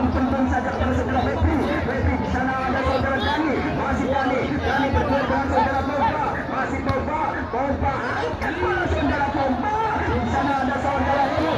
Tembung saja pada saudara Febri. Febri di sana ada saudara Dani. Masih Dani. Dani berdua dengan saudara Pompa. Masih Pompa. Pompa angkat bola saudara Pompa. Di sana ada saudara Inu.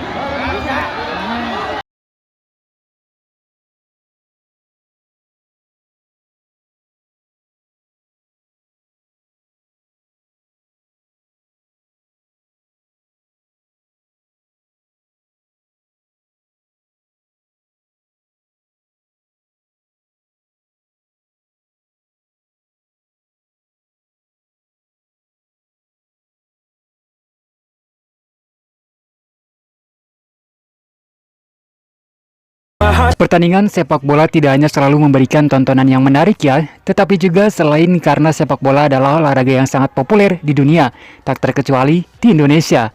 Pertandingan sepak bola tidak hanya selalu memberikan tontonan yang menarik ya, tetapi juga selain karena sepak bola adalah olahraga yang sangat populer di dunia, tak terkecuali di Indonesia.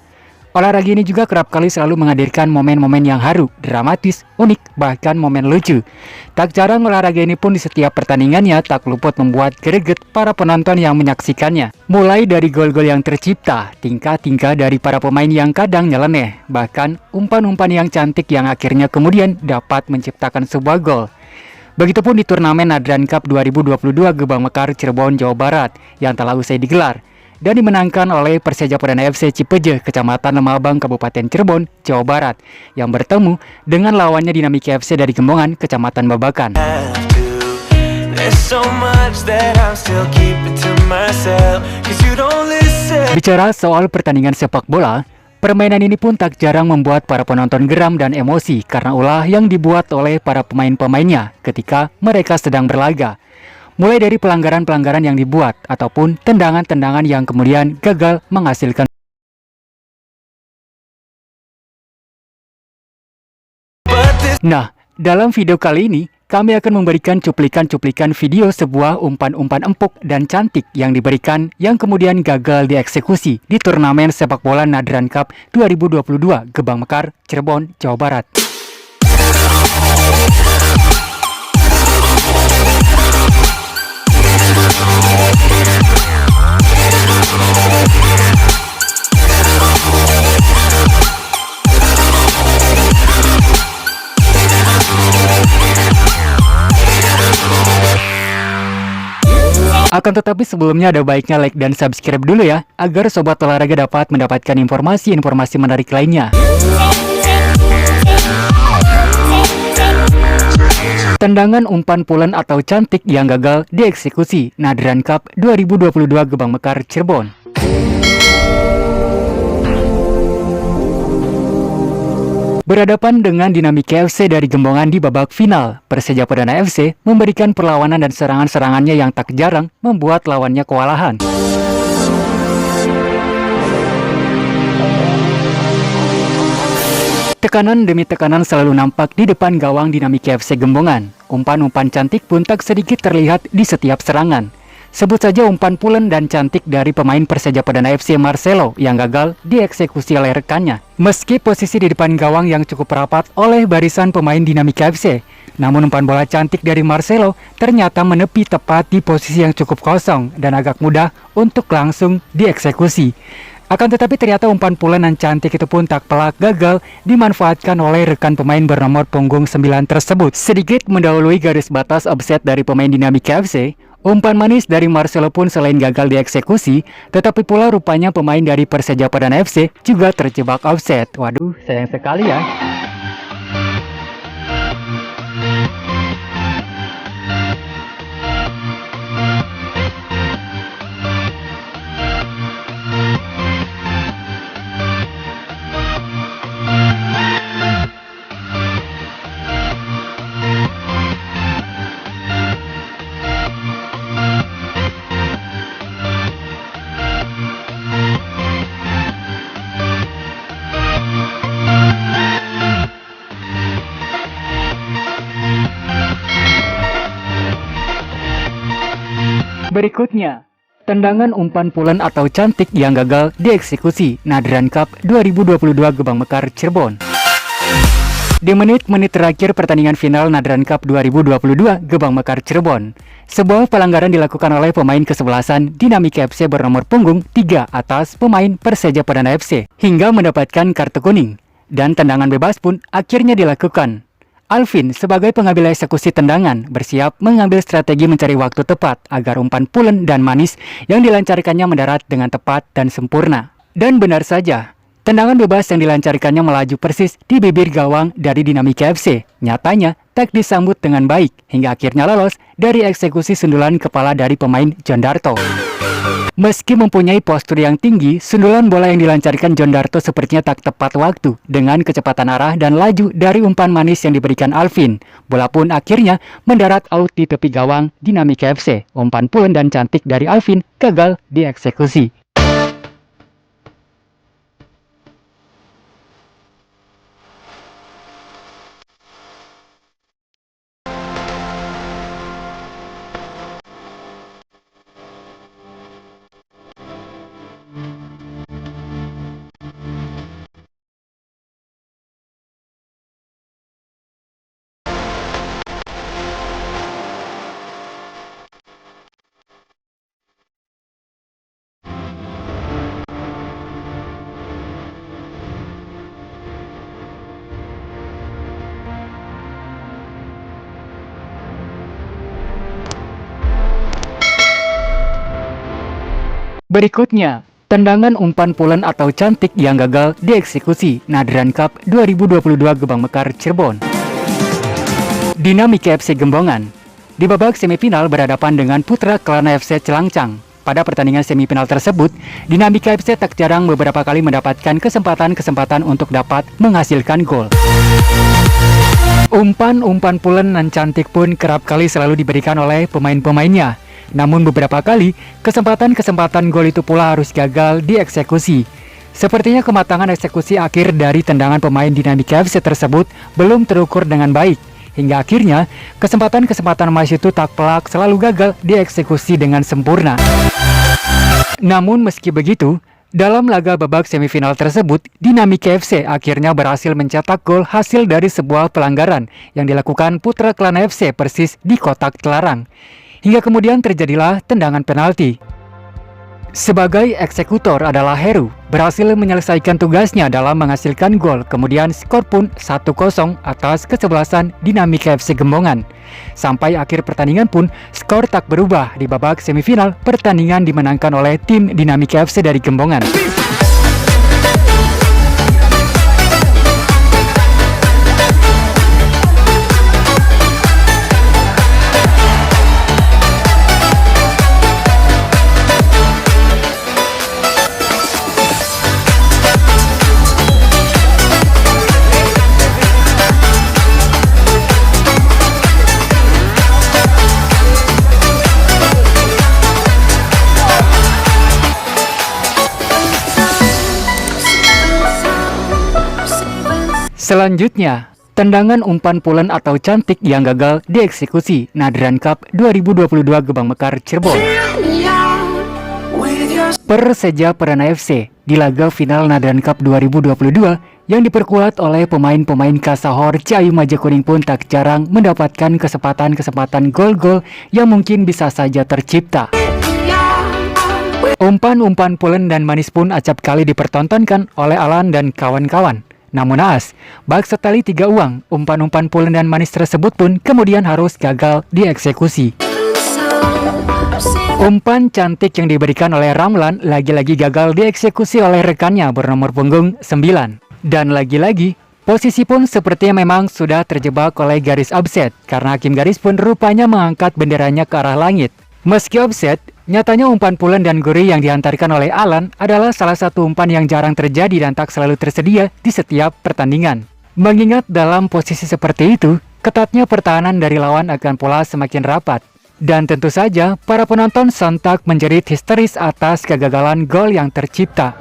Olahraga ini juga kerap kali selalu menghadirkan momen-momen yang haru, dramatis, unik, bahkan momen lucu. Tak jarang olahraga ini pun di setiap pertandingannya tak luput membuat greget para penonton yang menyaksikannya. Mulai dari gol-gol yang tercipta, tingkah-tingkah dari para pemain yang kadang nyeleneh, bahkan umpan-umpan yang cantik yang akhirnya kemudian dapat menciptakan sebuah gol. Begitupun di turnamen Nadran Cup 2022 Gebang Mekar, Cirebon, Jawa Barat yang telah usai digelar dan dimenangkan oleh Persija Perdana FC Cipeje, Kecamatan Lemabang, Kabupaten Cirebon, Jawa Barat, yang bertemu dengan lawannya Dinamika FC dari Gembongan, Kecamatan Babakan. Bicara soal pertandingan sepak bola, permainan ini pun tak jarang membuat para penonton geram dan emosi karena ulah yang dibuat oleh para pemain-pemainnya ketika mereka sedang berlaga. Mulai dari pelanggaran-pelanggaran yang dibuat ataupun tendangan-tendangan yang kemudian gagal menghasilkan. Nah, dalam video kali ini kami akan memberikan cuplikan-cuplikan video sebuah umpan-umpan empuk dan cantik yang diberikan yang kemudian gagal dieksekusi di turnamen sepak bola Nadran Cup 2022 Gebang Mekar, Cirebon, Jawa Barat. Akan tetapi sebelumnya ada baiknya like dan subscribe dulu ya, agar sobat olahraga dapat mendapatkan informasi-informasi menarik lainnya. Tendangan umpan pulen atau cantik yang gagal dieksekusi Nadran Cup 2022 Gebang Mekar, Cirebon. Berhadapan dengan Dinamika FC dari Gembongan di babak final, Persija Perdana FC memberikan perlawanan dan serangan-serangannya yang tak jarang membuat lawannya kewalahan. Tekanan demi tekanan selalu nampak di depan gawang Dinamika FC Gembongan. Umpan-umpan cantik pun tak sedikit terlihat di setiap serangan. Sebut saja umpan pulen dan cantik dari pemain Persija Perdana FC Marcelo yang gagal dieksekusi oleh rekannya. Meski posisi di depan gawang yang cukup rapat oleh barisan pemain Dinamika FC, namun umpan bola cantik dari Marcelo ternyata menepi tepat di posisi yang cukup kosong dan agak mudah untuk langsung dieksekusi. Akan tetapi ternyata umpan pulen dan cantik itu pun tak pelak gagal dimanfaatkan oleh rekan pemain bernomor punggung 9 tersebut. Sedikit mendahului garis batas offset dari pemain Dinamika FC, umpan manis dari Marcelo pun selain gagal dieksekusi, tetapi pula rupanya pemain dari Persija Perdana FC juga terjebak offset. Waduh, sayang sekali ya. Berikutnya, tendangan umpan pulen atau cantik yang gagal dieksekusi Nadran Cup 2022 Gebang Mekar, Cirebon. Di menit-menit terakhir pertandingan final Nadran Cup 2022 Gebang Mekar, Cirebon, sebuah pelanggaran dilakukan oleh pemain kesebelasan Dinamika FC bernomor punggung 3 atas pemain Persija Perdana FC hingga mendapatkan kartu kuning, dan tendangan bebas pun akhirnya dilakukan. Alvin sebagai pengambil eksekusi tendangan bersiap mengambil strategi mencari waktu tepat agar umpan pulen dan manis yang dilancarkannya mendarat dengan tepat dan sempurna. Dan benar saja, tendangan bebas yang dilancarkannya melaju persis di bibir gawang dari Dinamika FC. Nyatanya tak disambut dengan baik hingga akhirnya lolos dari eksekusi sundulan kepala dari pemain John Darto. Meski mempunyai postur yang tinggi, sundulan bola yang dilancarkan John Darto sepertinya tak tepat waktu dengan kecepatan arah dan laju dari umpan manis yang diberikan Alvin. Bola pun akhirnya mendarat out di tepi gawang Dinamika FC. Umpan pulen dan cantik dari Alvin gagal dieksekusi. Berikutnya, tendangan umpan pulen atau cantik yang gagal dieksekusi Nadran Cup 2022 Gebang Mekar Cirebon. Dinamika FC Gembongan di babak semifinal berhadapan dengan Putra Kelana FC Celangcang. Pada pertandingan semifinal tersebut, Dinamika FC tak jarang beberapa kali mendapatkan kesempatan-kesempatan untuk dapat menghasilkan gol. Umpan-umpan pulen dan cantik pun kerap kali selalu diberikan oleh pemain-pemainnya. Namun beberapa kali, kesempatan-kesempatan gol itu pula harus gagal dieksekusi. Sepertinya kematangan eksekusi akhir dari tendangan pemain Dinamika FC tersebut belum terukur dengan baik. Hingga akhirnya, kesempatan-kesempatan emas itu tak pelak selalu gagal dieksekusi dengan sempurna. Namun meski begitu, dalam laga babak semifinal tersebut, Dinamika FC akhirnya berhasil mencetak gol hasil dari sebuah pelanggaran yang dilakukan Putra Kelana FC persis di kotak terlarang. Hingga kemudian terjadilah tendangan penalti. Sebagai eksekutor adalah Heru, berhasil menyelesaikan tugasnya dalam menghasilkan gol. Kemudian skor pun 1-0 atas kesebelasan Dinamika FC Gembongan. Sampai akhir pertandingan pun skor tak berubah. Di babak semifinal, pertandingan dimenangkan oleh tim Dinamika FC dari Gembongan. Selanjutnya, tendangan umpan pulen atau cantik yang gagal dieksekusi Nadran Cup 2022 Gebang Mekar Cirebon. Persija Perana FC di laga final Nadran Cup 2022 yang diperkuat oleh pemain-pemain Kasahor Ciayu Majakuning pun tak jarang mendapatkan kesempatan-kesempatan gol-gol yang mungkin bisa saja tercipta. Umpan-umpan pulen dan manis pun acap kali dipertontonkan oleh Alan dan kawan-kawan. Namun naas, bak setali 3 uang, umpan-umpan pulen dan manis tersebut pun kemudian harus gagal dieksekusi. Umpan cantik yang diberikan oleh Ramlan lagi-lagi gagal dieksekusi oleh rekannya bernomor punggung 9. Dan lagi-lagi, posisi pun sepertinya memang sudah terjebak oleh garis offset, karena hakim garis pun rupanya mengangkat benderanya ke arah langit. Meski offset, nyatanya umpan pulen dan gurih yang dihantarkan oleh Alan adalah salah satu umpan yang jarang terjadi dan tak selalu tersedia di setiap pertandingan. Mengingat dalam posisi seperti itu, ketatnya pertahanan dari lawan akan pula semakin rapat. Dan tentu saja, para penonton sontak menjerit histeris atas kegagalan gol yang tercipta.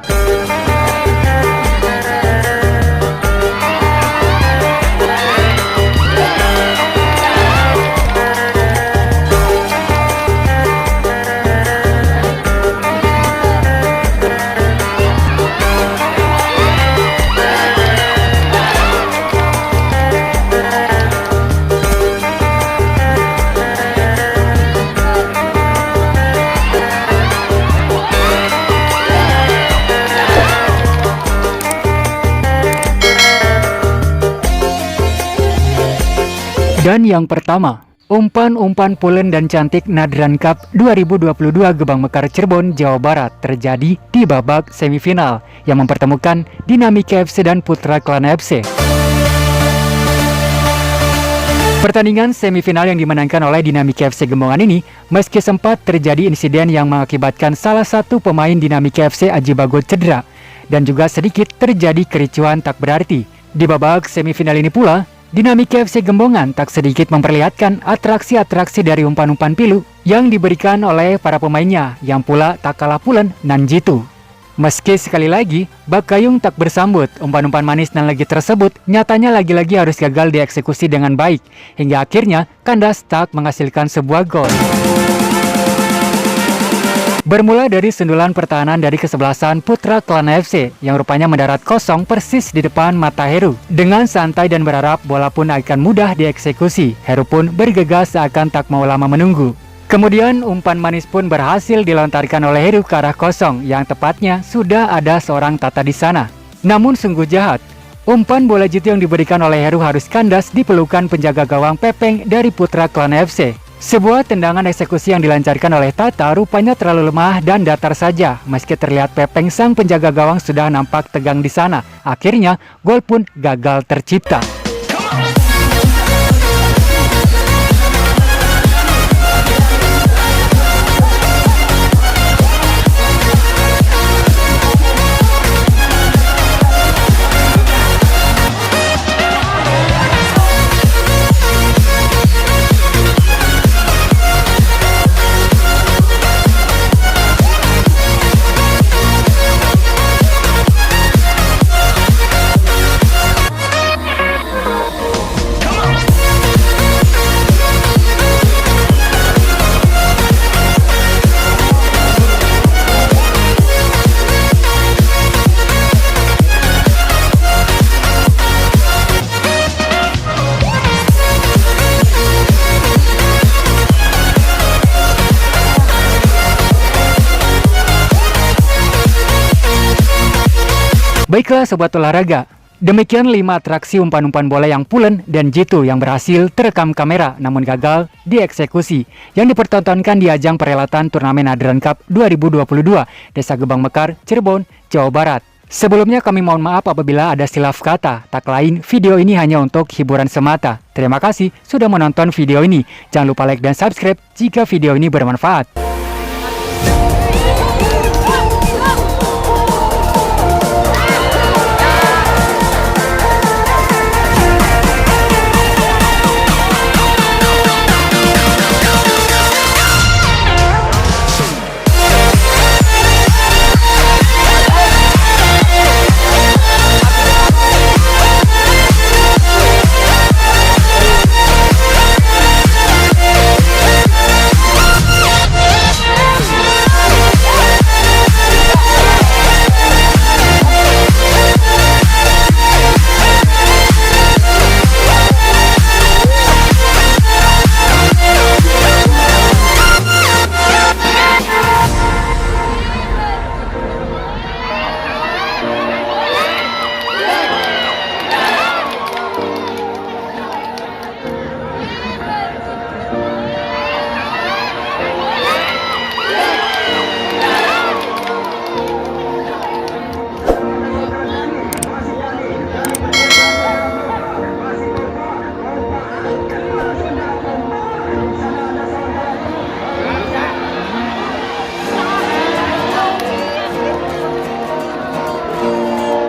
Dan yang pertama, umpan-umpan pulen dan cantik Nadran Cup 2022 Gebang Mekar Cirebon, Jawa Barat terjadi di babak semifinal yang mempertemukan Dinamika FC dan Putra Klana FC. Pertandingan semifinal yang dimenangkan oleh Dinamika FC Gembongan ini, meski sempat terjadi insiden yang mengakibatkan salah satu pemain Dinamika FC Aji Bagot cedera, dan juga sedikit terjadi kericuhan tak berarti. Di babak semifinal ini pula, Dinamika FC Gembongan tak sedikit memperlihatkan atraksi-atraksi dari umpan-umpan pilu yang diberikan oleh para pemainnya, yang pula tak kalah pulen nan jitu. Meski sekali lagi, Bakayung tak bersambut, umpan-umpan manis dan lagi tersebut nyatanya lagi-lagi harus gagal dieksekusi dengan baik, hingga akhirnya kandas tak menghasilkan sebuah gol. Bermula dari sundulan pertahanan dari kesebelasan Putra Klana FC yang rupanya mendarat kosong persis di depan mata Heru. Dengan santai dan berharap bola pun akan mudah dieksekusi, Heru pun bergegas seakan tak mau lama menunggu. Kemudian umpan manis pun berhasil dilontarkan oleh Heru ke arah kosong, yang tepatnya sudah ada seorang Tata di sana. Namun sungguh jahat, umpan bola jitu yang diberikan oleh Heru harus kandas di pelukan penjaga gawang Pepeng dari Putra Klana FC. Sebuah tendangan eksekusi yang dilancarkan oleh Tata rupanya terlalu lemah dan datar saja, meski terlihat Pepeng sang penjaga gawang sudah nampak tegang di sana. Akhirnya gol pun gagal tercipta. Baiklah sobat olahraga, demikian 5 atraksi umpan-umpan bola yang pulen dan jitu yang berhasil terekam kamera namun gagal dieksekusi yang dipertontonkan di ajang perhelatan turnamen Nadran Cup 2022 Desa Gebang Mekar, Cirebon, Jawa Barat. Sebelumnya kami mohon maaf apabila ada silaf kata, tak lain video ini hanya untuk hiburan semata. Terima kasih sudah menonton video ini. Jangan lupa like dan subscribe jika video ini bermanfaat.